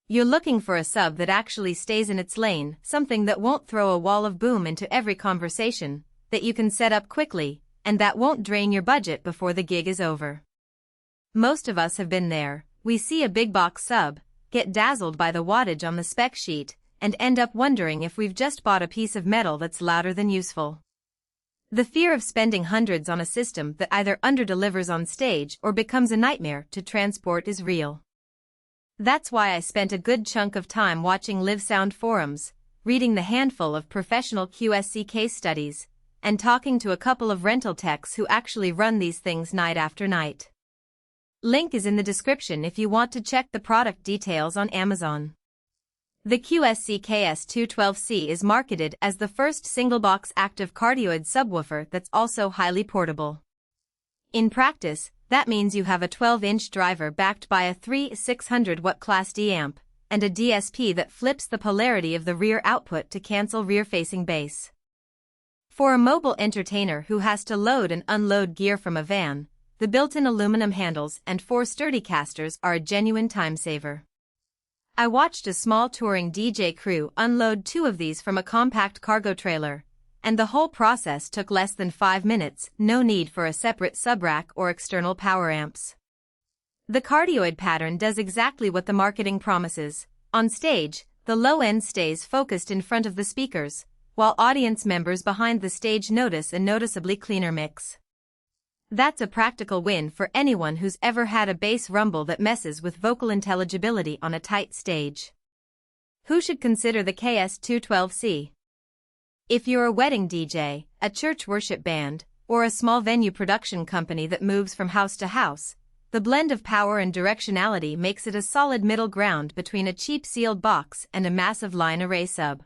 You're looking for a sub that actually stays in its lane, something that won't throw a wall of boom into every conversation, that you can set up quickly, and that won't drain your budget before the gig is over. Most of us have been there. We see a big box sub, get dazzled by the wattage on the spec sheet, and end up wondering if we've just bought a piece of metal that's louder than useful. The fear of spending hundreds on a system that either underdelivers on stage or becomes a nightmare to transport is real. That's why I spent a good chunk of time watching live sound forums, reading the handful of professional QSC case studies, and talking to a couple of rental techs who actually run these things night after night. Link is in the description if you want to check the product details on Amazon. The QSC KS212C is marketed as the first single-box active cardioid subwoofer that's also highly portable. In practice, that means you have a 12-inch driver backed by a 600-watt Class D amp, and a DSP that flips the polarity of the rear output to cancel rear-facing bass. For a mobile entertainer who has to load and unload gear from a van, the built-in aluminum handles and 4 sturdy casters are a genuine time-saver. I watched a small touring DJ crew unload 2 of these from a compact cargo trailer, and the whole process took less than 5 minutes, no need for a separate subrack or external power amps. The cardioid pattern does exactly what the marketing promises. On stage, the low end stays focused in front of the speakers, while audience members behind the stage notice a noticeably cleaner mix. That's a practical win for anyone who's ever had a bass rumble that messes with vocal intelligibility on a tight stage. Who should consider the KS212C? If you're a wedding DJ, a church worship band, or a small venue production company that moves from house to house, the blend of power and directionality makes it a solid middle ground between a cheap sealed box and a massive line array sub.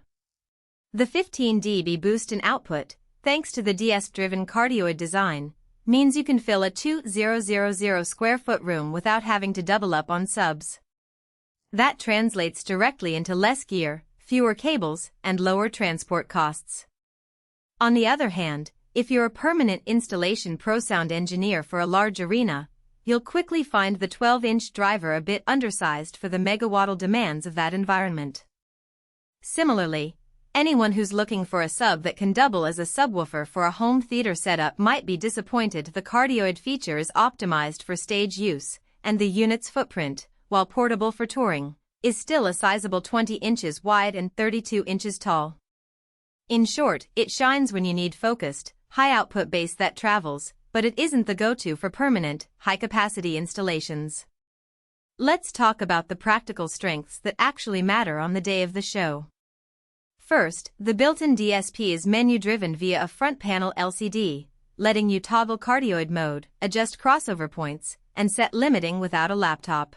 The 15 dB boost in output, thanks to the DSP-driven cardioid design, means you can fill a 2,000 square foot room without having to double up on subs. That translates directly into less gear, fewer cables, and lower transport costs. On the other hand, if you're a permanent installation pro sound engineer for a large arena, you'll quickly find the 12-inch driver a bit undersized for the megawattle demands of that environment. Similarly, anyone who's looking for a sub that can double as a subwoofer for a home theater setup might be disappointed. The cardioid feature is optimized for stage use, and the unit's footprint, while portable for touring, is still a sizable 20 inches wide and 32 inches tall. In short, it shines when you need focused, high-output bass that travels, but it isn't the go-to for permanent, high-capacity installations. Let's talk about the practical strengths that actually matter on the day of the show. First, the built-in DSP is menu-driven via a front panel LCD, letting you toggle cardioid mode, adjust crossover points, and set limiting without a laptop.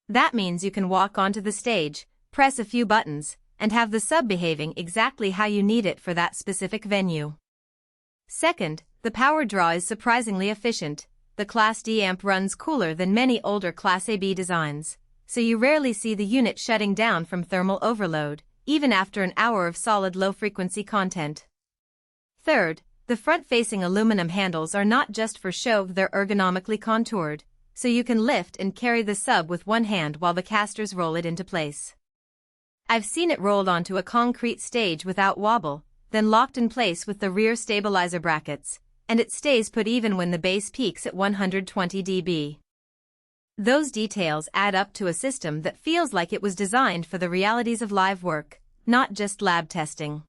That means you can walk onto the stage, press a few buttons, and have the sub behaving exactly how you need it for that specific venue. Second, the power draw is surprisingly efficient. The Class D amp runs cooler than many older Class AB designs, so you rarely see the unit shutting down from thermal overload, even after an hour of solid low-frequency content. Third, the front-facing aluminum handles are not just for show, they're ergonomically contoured, so you can lift and carry the sub with one hand while the casters roll it into place. I've seen it rolled onto a concrete stage without wobble, then locked in place with the rear stabilizer brackets, and it stays put even when the bass peaks at 120 dB. Those details add up to a system that feels like it was designed for the realities of live work, not just lab testing.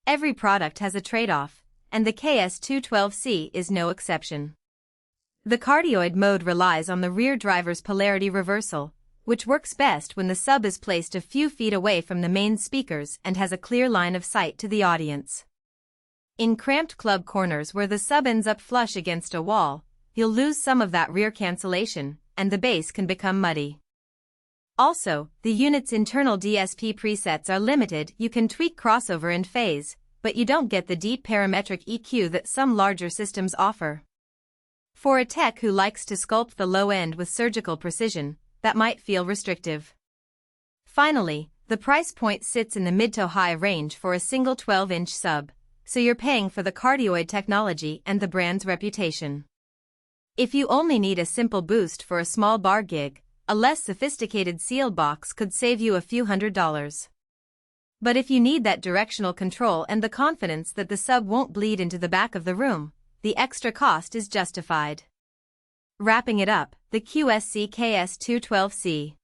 Every product has a trade-off, and the KS212C is no exception. The cardioid mode relies on the rear driver's polarity reversal, which works best when the sub is placed a few feet away from the main speakers and has a clear line of sight to the audience. In cramped club corners where the sub ends up flush against a wall, you'll lose some of that rear cancellation, and the bass can become muddy. Also, the unit's internal DSP presets are limited. You can tweak crossover and phase, but you don't get the deep parametric EQ that some larger systems offer. For a tech who likes to sculpt the low end with surgical precision, that might feel restrictive. Finally, the price point sits in the mid to high range for a single 12-inch sub, so you're paying for the cardioid technology and the brand's reputation. If you only need a simple boost for a small bar gig, a less sophisticated seal box could save you a few $100s. But if you need that directional control and the confidence that the sub won't bleed into the back of the room, the extra cost is justified. Wrapping it up, the QSC KS212C.